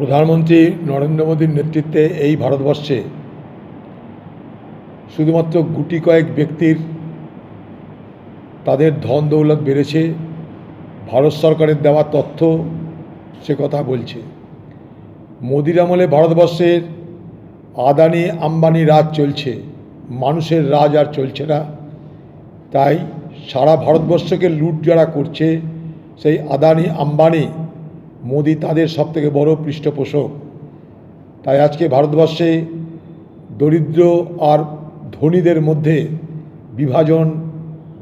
প্রধানমন্ত্রী নরেন্দ্র মোদীর নেতৃত্বে এই ভারতবর্ষে শুধুমাত্র গুটি কয়েক ব্যক্তির তাদের ধন দৌলত বেড়েছে, ভারত সরকারের দেওয়া তথ্য সে কথা বলছে। মোদির আমলে ভারতবর্ষের আদানি আম্বানি রাজ চলছে, মানুষের রাজ আর চলছে না। তাই সারা ভারতবর্ষকে লুট যারা করছে সেই আদানি আম্বানি, মোদি তাদের সবথেকে বড় পৃষ্ঠপোষক। তাই আজকে ভারতবর্ষে দরিদ্র আর ধনীদের মধ্যে বিভাজন,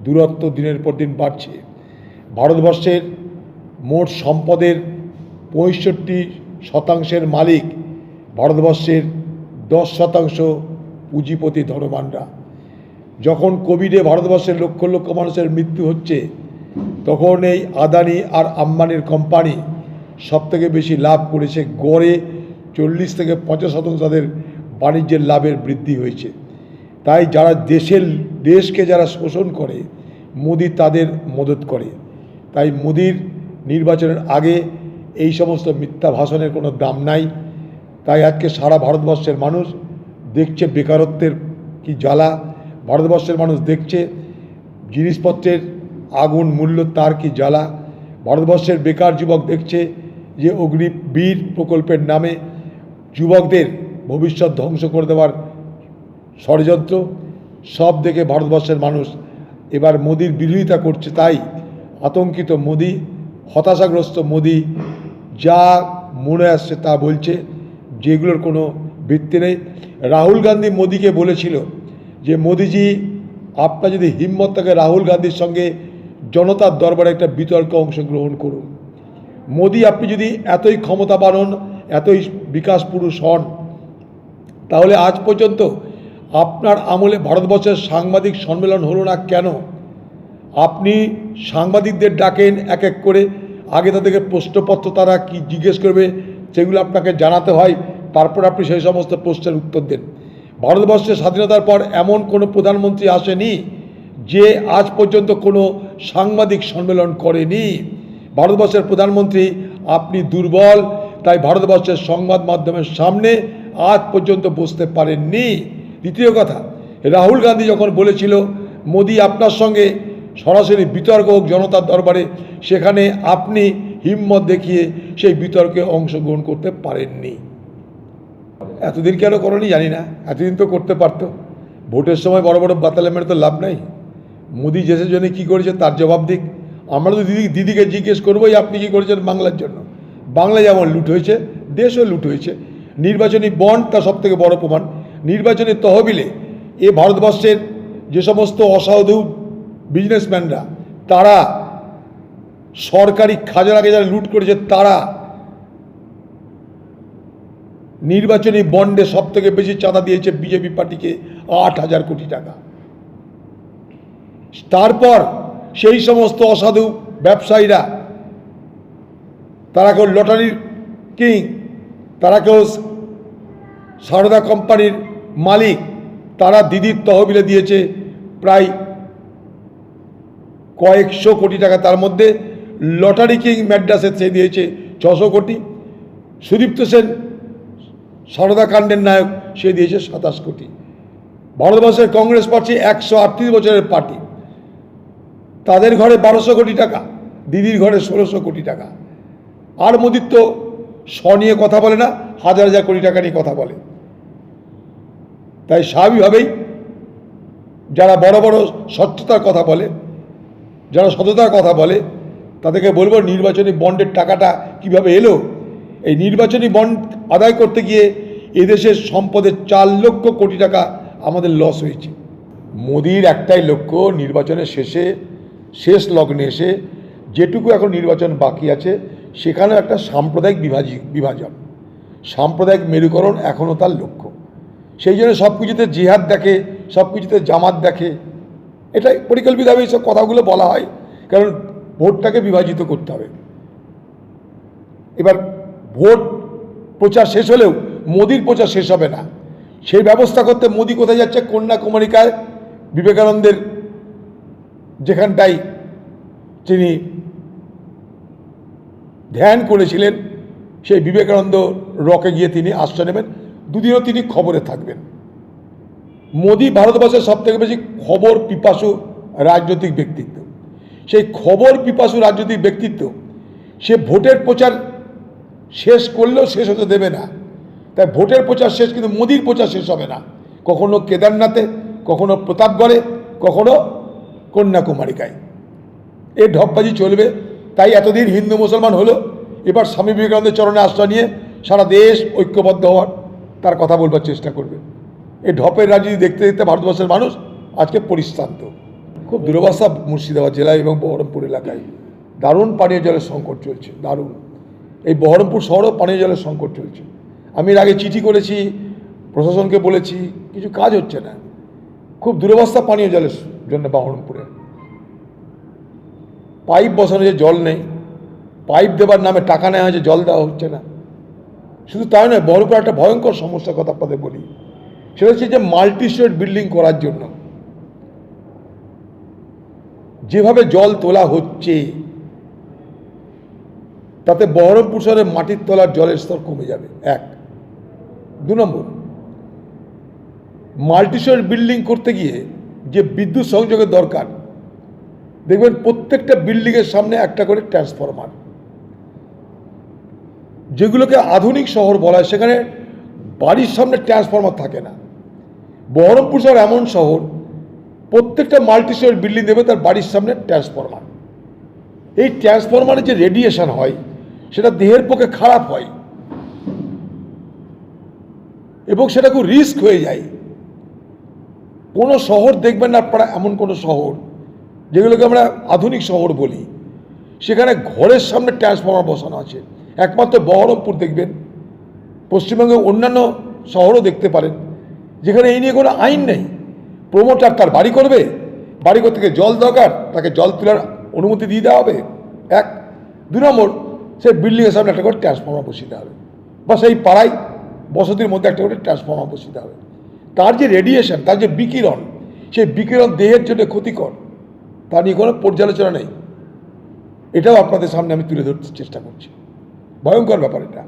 দূরত্ব দিনের পর দিন বাড়ছে। ভারতবর্ষের মোট সম্পদের 65% মালিক ভারতবর্ষের 10% পুঁজিপতি ধনবানরা। যখন কোভিডে ভারতবর্ষের লক্ষ লক্ষ মানুষের মৃত্যু হচ্ছে, তখন এই আদানি আর আম্বানির কোম্পানি সবথেকে বেশি লাভ করেছে। গড়ে 40 থেকে 50% তাদের বাণিজ্যের লাভের বৃদ্ধি হয়েছে। তাই যারা দেশকে যারা শোষণ করে, মোদি তাদের মদত করে। তাই মোদির নির্বাচনের আগে এই সমস্ত মিথ্যা ভাষণের কোনো দাম নাই। তাই আজকে সারা ভারতবর্ষের মানুষ দেখছে বেকারত্বের কি জ্বালা, ভারতবর্ষের মানুষ দেখছে জিনিসপত্রের আগুন মূল্য তার কি জ্বালা। ভারতবর্ষের বেকার যুবক দেখছে যে অগ্নিবীর প্রকল্পের নামে যুবকদের ভবিষ্যৎ ধ্বংস করে দেওয়ার ষড়যন্ত্র। সব দেখে ভারতবর্ষের মানুষ এবার মোদির বিরোধিতা করছে। তাই আতঙ্কিত মোদি, হতাশাগ্রস্ত মোদি, যা মনে আসছে তা বলছে, যেগুলোর কোনো ভিত্তি নেই। রাহুল গান্ধী মোদিকে বলেছিল যে মোদিজি, আপনার যদি হিম্মত থাকে রাহুল গান্ধীর সঙ্গে জনতার দরবারে একটা বিতর্কে অংশগ্রহণ করুন। মোদি, আপনি যদি এতই ক্ষমতাবান হন, এতই বিকাশ পুরুষ হন, তাহলে আজ পর্যন্ত আপনার আমলে ভারতবর্ষের সাংবাদিক সম্মেলন হলো না কেন? আপনি সাংবাদিকদের ডাকেন এক এক করে, আগে তাদেরকে প্রশ্নপত্র তারা কি জিজ্ঞেস করবে সেগুলো আপনাকে জানাতে হয়, তারপর আপনি সেই সমস্ত প্রশ্নের উত্তর দেন। ভারতবর্ষের স্বাধীনতার পর এমন কোনো প্রধানমন্ত্রী আসেনি যে আজ পর্যন্ত কোনো সাংবাদিক সম্মেলন করেনি। ভারতবর্ষের প্রধানমন্ত্রী আপনি দুর্বল, তাই ভারতবর্ষের সংবাদ মাধ্যমের সামনে আজ পর্যন্ত বসতে পারেননি। দ্বিতীয় কথা, রাহুল গান্ধী যখন বলেছিল মোদি আপনার সঙ্গে সরাসরি বিতর্ক হোক জনতার দরবারে, সেখানে আপনি হিম্মত দেখিয়ে সেই বিতর্কে অংশগ্রহণ করতে পারেননি। এতদিন কেন করেনি জানি না, এতদিন তো করতে পারতো। ভোটের সময় বড় বড় বাতালে মেরে তো লাভ নাই। মোদি দেশের জন্য কী করেছে তার জবাব দিক। আমরা তো দিদিকে জিজ্ঞেস করবোই আপনি কী করেছেন বাংলার জন্য। বাংলা যেমন লুট হয়েছে, দেশও লুট হয়েছে। নির্বাচনী বন্ড তার সবথেকে বড় প্রমাণ। নির্বাচনী তহবিলে এ ভারতবর্ষের যে সমস্ত অসাধু বিজনেসম্যানরা, তারা সরকারি খাজনাকে যারা লুট করেছে, তারা নির্বাচনী বন্ডে সবথেকে বেশি চাঁদা দিয়েছে বিজেপি পার্টিকে, 8,000 কোটি টাকা। তারপর সেই সমস্ত অসাধু ব্যবসায়ীরা, তারা কেউ লটারির কিং, তারা কেউ সারদা কোম্পানির মালিক, তারা দিদির তহবিলে দিয়েছে প্রায় কয়েকশো কোটি টাকা। তার মধ্যে লটারি কিং ম্যাড্রাসে সে দিয়েছে 600 কোটি। সুদীপ্ত সেন সারদা কাণ্ডের নায়ক, সে দিয়েছে 27 কোটি। ভারতবর্ষের কংগ্রেস পার্টি 138 বছরের পার্টি, তাদের ঘরে 1200 কোটি টাকা, দিদির ঘরে 1600 কোটি টাকা। আর মোদির তো নিয়ে কথা বলে না, হাজার হাজার কোটি টাকা নিয়ে কথা বলে। তাই স্বাভাবিকভাবেই যারা বড় বড় স্বচ্ছতার কথা বলে, যারা সততার কথা বলে, তাদেরকে বলবো নির্বাচনী বন্ডের টাকাটা কিভাবে এলো। এই নির্বাচনী বন্ড আদায় করতে গিয়ে এদেশের সম্পদের 4 লক্ষ কোটি টাকা আমাদের লস হয়েছে। মোদির একটাই লক্ষ্য, নির্বাচনের শেষ লগ্নে এসে যেটুকু এখন নির্বাচন বাকি আছে সেখানেও একটা সাম্প্রদায়িক বিভাজন, সাম্প্রদায়িক মেরুকরণ এখনও তার লক্ষ্য। সেই জন্য সব কিছুতে জিহাদ দেখে, সব কিছুতে জামাত দেখে। এটাই পরিকল্পিতভাবে এইসব কথাগুলো বলা হয়, কারণ ভোটটাকে বিভাজিত করতে হবে। এবার ভোট প্রচার শেষ হলেও মোদির প্রচার শেষ হবে না। সেই ব্যবস্থা করতে মোদি কোথায় যাচ্ছে? কন্যাকুমারিকায় বিবেকানন্দের যেখানটাই তিনি ধ্যান করেছিলেন, সেই বিবেকানন্দ রকে গিয়ে তিনি আশ্রয় নেবেন, দুদিনও তিনি খবরে থাকবেন। মোদি ভারতবর্ষের সবথেকে বেশি খবর পিপাসু রাজনৈতিক ব্যক্তিত্ব। সেই খবর পিপাসু রাজনৈতিক ব্যক্তিত্ব সে ভোটের প্রচার শেষ করলেও শেষ হতে দেবে না। তাই ভোটের প্রচার শেষ, কিন্তু মোদির প্রচার শেষ হবে না। কখনো কেদারনাথে, কখনো প্রতাপগড়ে, কখনো কন্যাকুমারিকায় এই ঢপবাজি চলবে। তাই এতদিন হিন্দু মুসলমান হলো, এবার স্বামী বিবেকানন্দের চরণে আশ্রয় নিয়ে সারা দেশ ঐক্যবদ্ধ হওয়ার তার কথা বলবার চেষ্টা করবে। এই ঢপের রাজনীতি দেখতে দেখতে ভারতবর্ষের মানুষ আজকে পরিশ্রান্ত। খুব দুরবস্থা মুর্শিদাবাদ জেলায় এবং বহরমপুর এলাকায়। দারুণ পানীয় জলের সংকট চলছে, দারুণ। এই বহরমপুর শহরেও পানীয় জলের সংকট চলছে। আমি এর আগে চিঠি করেছি, প্রশাসনকে বলেছি, কিছু কাজ হচ্ছে না। খুব দুরবস্থা পানীয় জলের জন্য বহরমপুরে। পাইপ বসানো, যে জল নেই, পাইপ দেবার নামে টাকা নেওয়া হয়েছে, জল দেওয়া হচ্ছে না। শুধু তাই নয়, বহরমপুরে একটা ভয়ঙ্কর সমস্যার কথা আপনাদের বলি। সেটা হচ্ছে যে মাল্টি স্টোরেজ বিল্ডিং করার জন্য যেভাবে জল তোলা হচ্ছে, তাতে বহরমপুর শহরে মাটির তলার জলের স্তর কমে যাবে, এক। 2 নম্বর, মাল্টি স্টোরেজ বিল্ডিং করতে গিয়ে যে বিদ্যুৎ সংযোগের দরকার, দেখবেন প্রত্যেকটা বিল্ডিংয়ের সামনে একটা করে ট্রান্সফরমার। যেগুলোকে আধুনিক শহর বলা হয়, সেখানে বাড়ির সামনে ট্রান্সফরমার থাকে না। বহরমপুর শহর এমন শহর, প্রত্যেকটা মাল্টি স্টোরেজ বিল্ডিং দেবে তার বাড়ির সামনে ট্রান্সফরমার। এই ট্রান্সফরমারের যে রেডিয়েশন হয়, সেটা দেহের পক্ষে খারাপ হয় এবং সেটা খুব রিস্ক হয়ে যায়। কোনো শহর দেখবেন না আপনারা, এমন কোনো শহর যেগুলোকে আমরা আধুনিক শহর বলি, সেখানে ঘরের সামনে ট্রান্সফরমার বসানো আছে। একমাত্র বহরমপুর দেখবেন, পশ্চিমবঙ্গে অন্যান্য শহরও দেখতে পারেন, যেখানে এই নিয়ে কোনো আইন নেই। প্রমোটার তার বাড়ি করবে, বাড়ি করতে গিয়ে জল দরকার, তাকে জল তোলার অনুমতি দিয়ে দেওয়া হবে, এক। 2 নম্বর, সেই বিল্ডিংয়ের সামনে একটা করে ট্রান্সফরমার বসিয়ে দেওয়া হবে, বা সেই পাড়ায় বসতির মধ্যে একটা করে ট্রান্সফরমার বসিয়ে দেওয়া হবে। তার যে রেডিয়েশন, তার যে বিকিরণ, সেই বিকিরণ দেহের জন্য ক্ষতিকর, তা নিয়ে কোনো পর্যালোচনা নেই। এটাও আপনাদের সামনে আমি তুলে ধরতে চেষ্টা করছি। ভয়ঙ্কর ব্যাপার এটা।